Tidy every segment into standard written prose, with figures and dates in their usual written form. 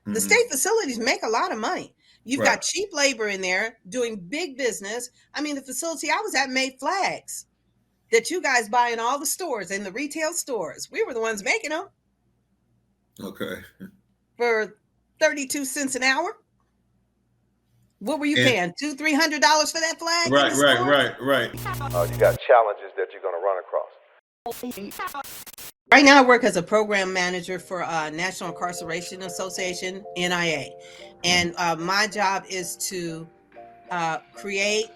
The state facilities make a lot of money. You've Right. got cheap labor in there doing big business. I mean, the facility I was at made flags that you guys buy in all the stores, in the retail stores. We were the ones making them Okay. for 32 cents an hour. What were you And paying? $200-300 for that flag in right, the right, store? right, right. You got challenges that you're going to run across. Right now, I work as a program manager for National Incarceration Association (NIA), and my job is to create,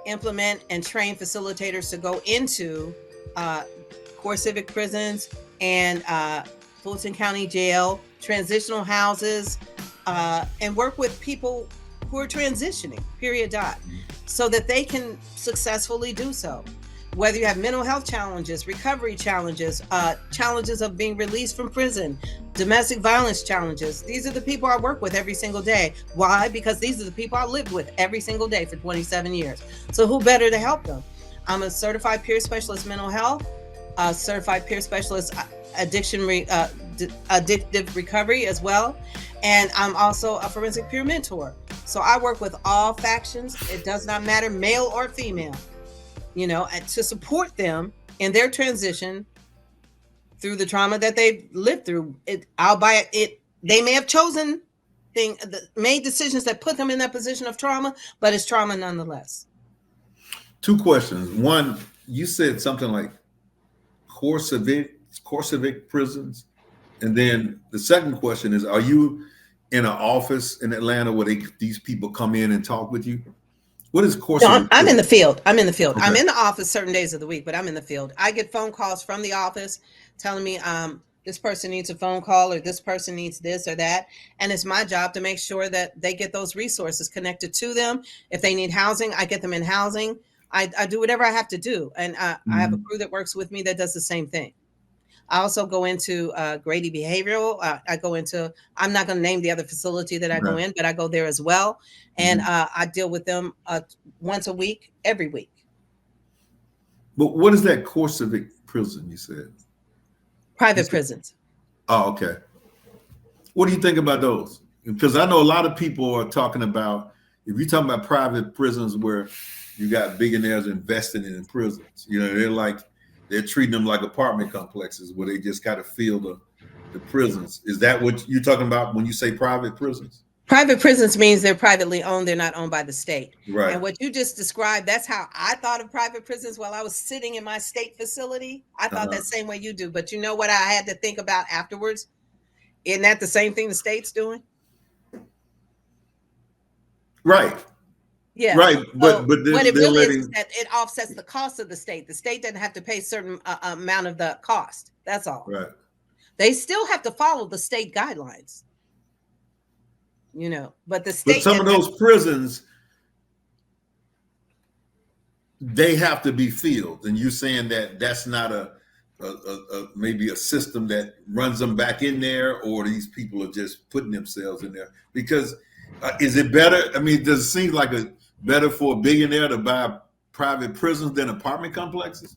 implement, and train facilitators to go into uh, core civic prisons and Fulton County Jail, transitional houses, and work with people who are transitioning, period, dot, so that they can successfully do so. Whether you have mental health challenges, recovery challenges, challenges of being released from prison, domestic violence challenges, these are the people I work with every single day. Why? Because these are the people I lived with every single day for 27 years. So who better to help them? I'm a certified peer specialist mental health, certified peer specialist addictive recovery as well. And I'm also a forensic peer mentor. So I work with all factions. It does not matter, male or female, to support them in their transition through the trauma that they've lived through. I'll buy it. They may have made decisions that put them in that position of trauma, but it's trauma nonetheless. Two questions. One, you said something like core civic prisons, and then the second question is: are you in an office in Atlanta where these people come in and talk with you? What is core No, civic I'm in prison? the field. I'm in the field. I'm Okay. in the office certain days of the week, but I'm in the field. I get phone calls from the office telling me this person needs a phone call or this person needs this or that. And it's my job to make sure that they get those resources connected to them. If they need housing, I get them in housing. I do whatever I have to do. And I have a Mhm. crew that works with me that does the same thing. I also go into Grady Behavioral. I'm not going to name the other facility that I go Right. in, but I go there as well. And Mhm. I deal with them once a week, every week. But what is that core civic prison you said? You Private said, prisons. oh, okay. What do you think about those? Because I know a lot of people are talking about, if you're talking about private prisons where you got billionaires investing in prisons, they're treating them like apartment complexes where they just got to fill the prisons. Is that what you're talking about when you say private prisons? Private prisons means they're privately owned, they're not owned by the state. Right. And what you just described, that's how I thought of private prisons while I was sitting in my state facility. I thought Uh-huh. that same way you do. But you know what I had to think about afterwards? Isn't that the same thing the state's doing? Right. Yeah. Right. But So but what it they're really is letting that it offsets the cost of the state. The state doesn't have to pay a certain amount of the cost. That's all. right. They still have to follow the state guidelines, but the But state some of doesn't have. those prisons, they have to be filled, and you're saying that that's not a maybe a system that runs them back in there, or these people are just putting themselves in there. Because is it better? I mean, does it seem like a better for a billionaire to buy private prisons than apartment complexes?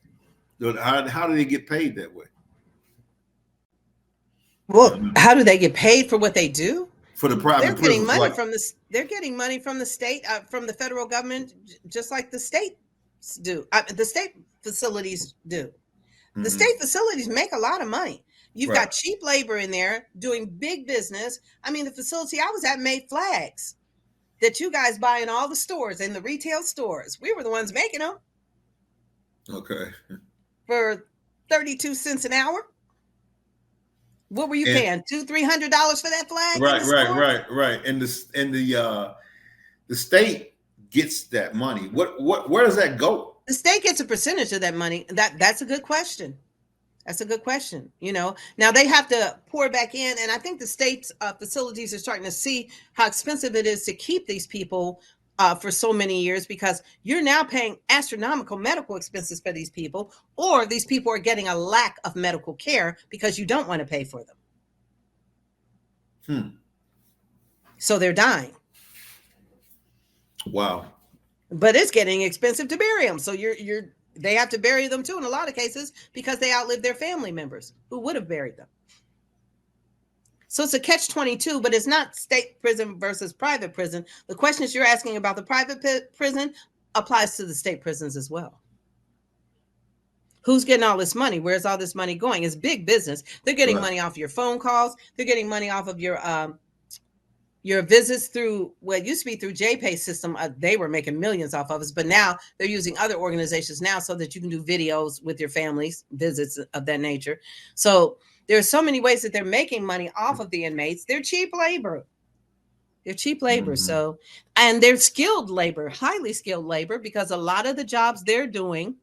How do they get paid that way? Well, how do they get paid for what they do? For the They're private getting prisons, money like from this. They're getting money from the state, from the federal government, just like the states do. The state facilities do. The mhm, state facilities make a lot of money. You've right. got cheap labor in there doing big business. I mean, the facility I was at made flags that you guys buy in all the stores, in the retail stores. We were the ones making them Okay. for 32 cents an hour. What were you And paying? $200-300 for that flag in right, the right, store? right, right. And the state gets that money. Where does that go? The state gets a percentage of that money. That's a good question. That's a good question. Now they have to pour back in, and I think the state's facilities are starting to see how expensive it is to keep these people for so many years, because you're now paying astronomical medical expenses for these people, or these people are getting a lack of medical care because you don't want to pay for them. Hmm. So they're dying. Wow. But it's getting expensive to bury them. So they have to bury them too in a lot of cases because they outlive their family members who would have buried them. So it's a catch-22, but it's not state prison versus private prison. The questions you're asking about the private prison applies to the state prisons as well. Who's getting all this money? Where's all this money going? It's big business. They're getting Right. money off your phone calls. They're getting money off of your visits through what used to be through JPay system. They were making millions off of us, but now they're using other organizations now so that you can do videos with your families, visits of that nature. So there's so many ways that they're making money off of the inmates. They're cheap labor. They're cheap labor. Mm-hmm. So, and they're skilled labor, highly skilled labor, because a lot of the jobs they're doing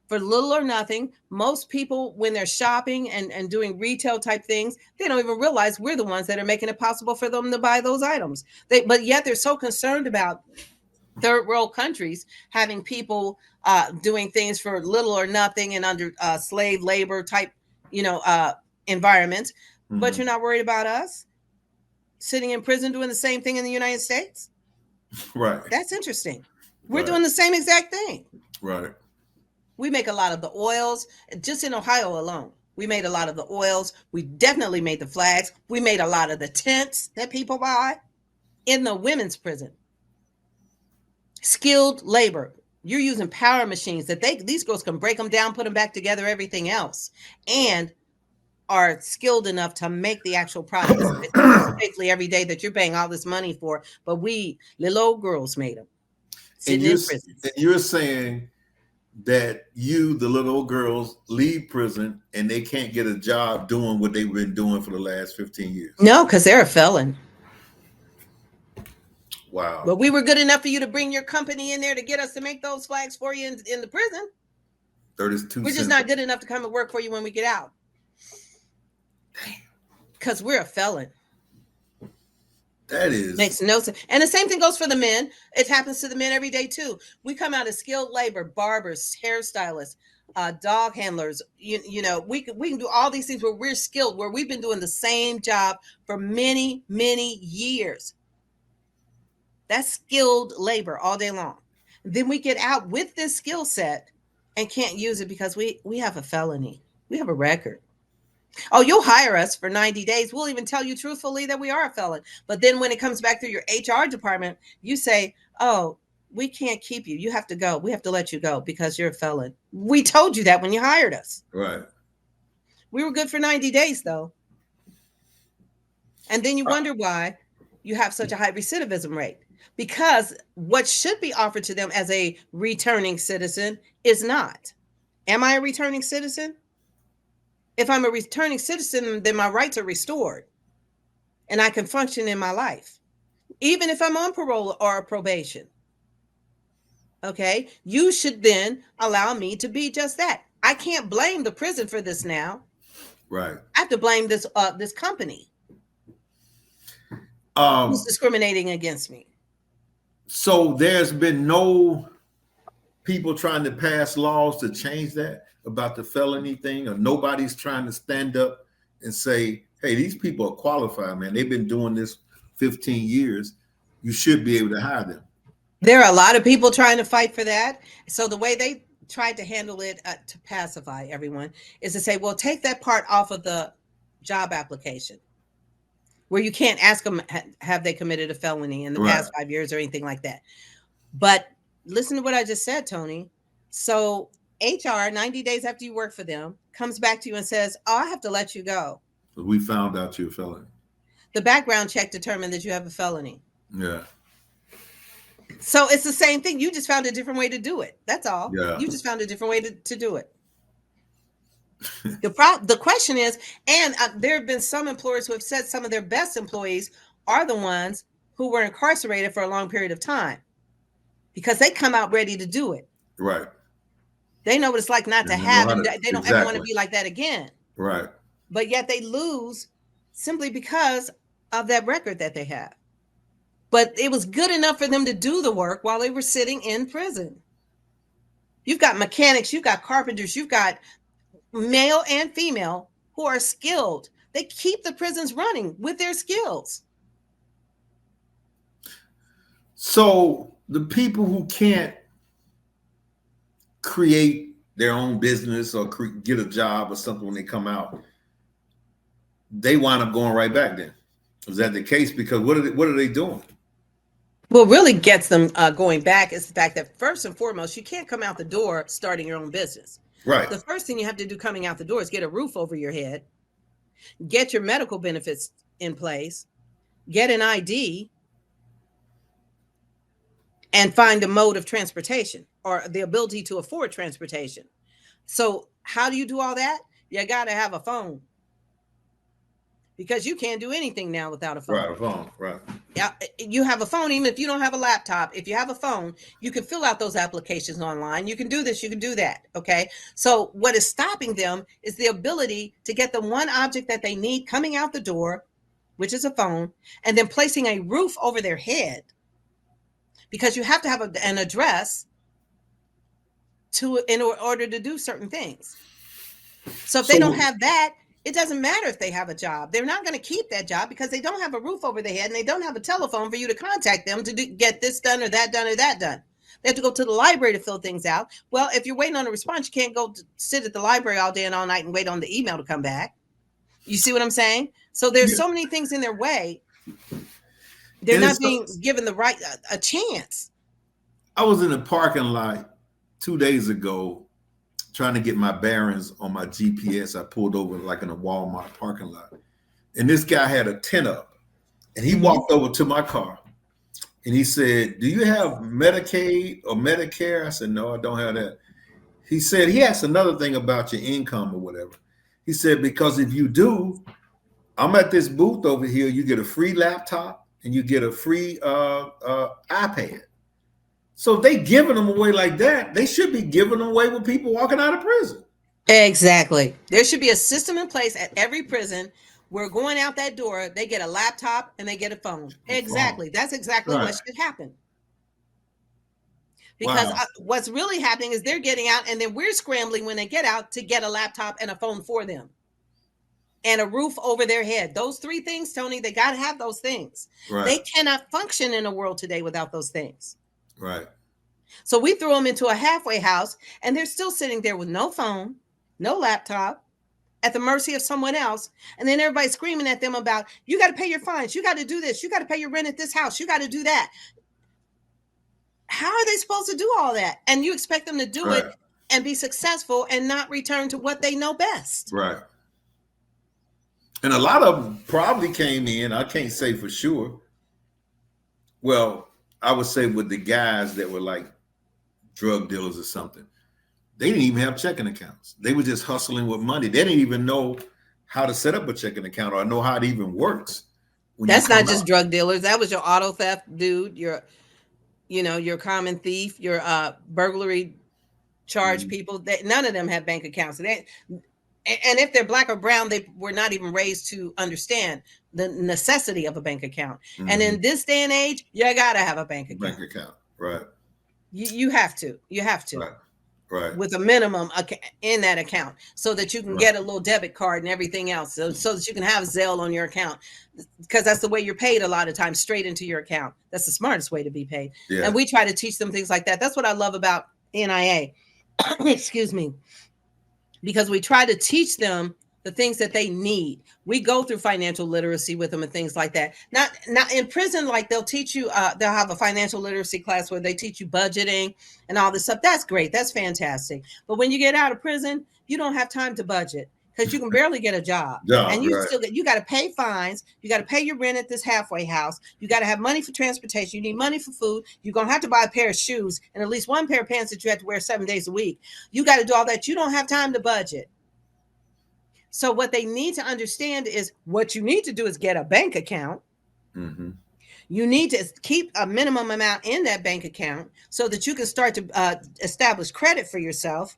for little or nothing, most people, when they're shopping and doing retail type things, they don't even realize we're the ones that are making it possible for them to buy those items. But yet they're so concerned about third world countries having people doing things for little or nothing and under slave labor type, environments. Mm-hmm. But you're not worried about us sitting in prison doing the same thing in the United States? Right. That's interesting. We're Right. doing the same exact thing. Right. We make a lot of the oils, just in Ohio alone. We made a lot of the oils. We definitely made the flags. We made a lot of the tents that people buy in the women's prison. Skilled labor. You're using power machines that these girls can break them down, put them back together, everything else, and are skilled enough to make the actual products that you use safely every day that you're paying all this money for. But we little old girls made them sitting in prisons. And you're saying that the little old girls, leave prison and they can't get a job doing what they've been doing for the last 15 years. No, because they're a felon. Wow. But we were good enough for you to bring your company in there to get us to make those flags for you in the prison. 32 We're just not good enough to come and work for you when we get out. Because we're a felon. That is. Makes no sense. And the same thing goes for the men. It happens to the men every day too. We come out as skilled labor, barbers, hairstylists, dog handlers. We can do all these things where we're skilled, where we've been doing the same job for many, many years. That's skilled labor all day long. Then we get out with this skill set and can't use it because we have a felony. We have a record. Oh, you'll hire us for 90 days. We'll even tell you truthfully that we are a felon. But then when it comes back through your HR department, you say, oh, we can't keep you. You have to go. We have to let you go because you're a felon. We told you that when you hired us. Right. We were good for 90 days, though. And then you wonder why you have such a high recidivism rate. Because what should be offered to them as a returning citizen is not. Am I a returning citizen? If I'm a returning citizen, then my rights are restored and I can function in my life, even if I'm on parole or probation. Okay, you should then allow me to be just that. I can't blame the prison for this now. Right. I have to blame this company who's discriminating against me. So there's been no people trying to pass laws to change that about the felony thing, or nobody's trying to stand up and say, hey, these people are qualified, man. They've been doing this 15 years. You should be able to hire them. There are a lot of people trying to fight for that. So the way they tried to handle it to pacify everyone is to say, well, take that part off of the job application where you can't ask them, have they committed a felony in the past 5 years or anything like that. But listen to what I just said, Tony. So HR, 90 days after you work for them, comes back to you and says, oh, I have to let you go. We found out you're a felony. The background check determined that you have a felony. Yeah. So it's the same thing. You just found a different way to do it. That's all. Yeah. You just found a different way to do it. The question is, and there have been some employers who have said some of their best employees are the ones who were incarcerated for a long period of time because they come out ready to do it. Right. They know what it's like not to have it. They don't ever want to be like that again. Right. But yet they lose simply because of that record that they have. But it was good enough for them to do the work while they were sitting in prison. You've got mechanics, you've got carpenters, you've got male and female who are skilled. They keep the prisons running with their skills. So the people who can't create their own business or get a job or something when they come out, they wind up going right back then. Is that the case? Because what are they doing? What really gets them going back is the fact that first and foremost, you can't come out the door starting your own business. Right. The first thing you have to do coming out the door is get a roof over your head, get your medical benefits in place, get an ID, and find a mode of transportation or the ability to afford transportation. So how do you do all that? You got to have a phone, because you can't do anything now without a phone. Right, a phone, right. Yeah, you have a phone, even if you don't have a laptop. If you have a phone, you can fill out those applications online. You can do this, you can do that. Okay. So what is stopping them is the ability to get the one object that they need coming out the door, which is a phone, and then placing a roof over their head, because you have to have an address in order to do certain things. So if they don't have that, it doesn't matter if they have a job. They're not going to keep that job because they don't have a roof over their head and they don't have a telephone for you to contact them to get this done or that done or that done. They have to go to the library to fill things out. Well, if you're waiting on a response, you can't go sit at the library all day and all night and wait on the email to come back. You see what I'm saying? So there's so many things in their way. They're not being given the right a chance. I was in the parking lot 2 days ago trying to get my bearings on my GPS. I pulled over like in a Walmart parking lot. And this guy had a tent up. And he walked over to my car. And he said, "Do you have Medicaid or Medicare?" I said, "No, I don't have that." He said, he asked another thing about your income or whatever. He said, "Because if you do, I'm at this booth over here. You get a free laptop and you get a free iPad." So if they giving them away like that, they should be giving them away with people walking out of prison. Exactly. There should be a system in place at every prison where going out that door, they get a laptop and they get a phone. Exactly. That's exactly what should happen. Because what's really happening is they're getting out and then we're scrambling when they get out to get a laptop and a phone for them. And a roof over their head. Those three things, Tony, they got to have those things. Right. They cannot function in a world today without those things. Right. So we throw them into a halfway house and they're still sitting there with no phone, no laptop, at the mercy of someone else. And then everybody's screaming at them about, you got to pay your fines. You got to do this. You got to pay your rent at this house. You got to do that. How are they supposed to do all that? And you expect them to do it and be successful and not return to what they know best. Right. And a lot of them probably came in, I can't say for sure. Well, I would say with the guys that were like drug dealers or something, they didn't even have checking accounts. They were just hustling with money. They didn't even know how to set up a checking account or know how it even works. That's not just drug dealers. That was your auto theft dude, your common thief, your burglary charge people. None of them have bank accounts. And if they're black or brown, they were not even raised to understand the necessity of a bank account. Mm-hmm. And in this day and age, you got to have a bank account. Bank account, right. You have to. You have to. Right. With a minimum in that account so that you can get a little debit card and everything else so that you can have Zelle on your account, because that's the way you're paid a lot of times, straight into your account. That's the smartest way to be paid. Yeah. And we try to teach them things like that. That's what I love about NIA. Excuse me. Because we try to teach them the things that they need. We go through financial literacy with them and things like that. Not in prison, like they'll teach you, they'll have a financial literacy class where they teach you budgeting and all this stuff. That's great. That's fantastic. But when you get out of prison, you don't have time to budget because you can barely get a job. And you you got to pay fines. You got to pay your rent at this halfway house. You got to have money for transportation. You need money for food. You're going to have to buy a pair of shoes and at least one pair of pants that you have to wear 7 days a week. You got to do all that. You don't have time to budget. So what they need to understand is what you need to do is get a bank account. Mm-hmm. You need to keep a minimum amount in that bank account so that you can start to establish credit for yourself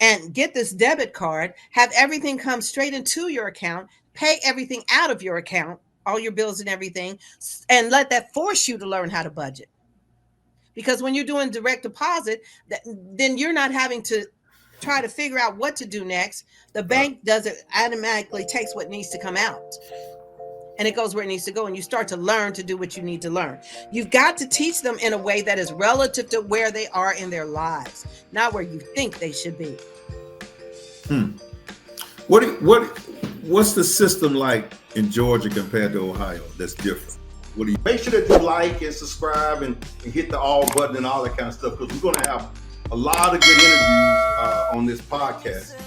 and get this debit card, have everything come straight into your account, pay everything out of your account, all your bills and everything, and let that force you to learn how to budget. Because when you're doing direct deposit, then you're not having to try to figure out what to do next. The bank does it, automatically takes what needs to come out and it goes where it needs to go. And you start to learn to do what you need to learn. You've got to teach them in a way that is relative to where they are in their lives, not where you think they should be. What What's the system like in Georgia compared to Ohio that's different? What do you? Make sure that you like and subscribe and hit the all button and all that kind of stuff, because we're going to have a lot of good interviews on this podcast.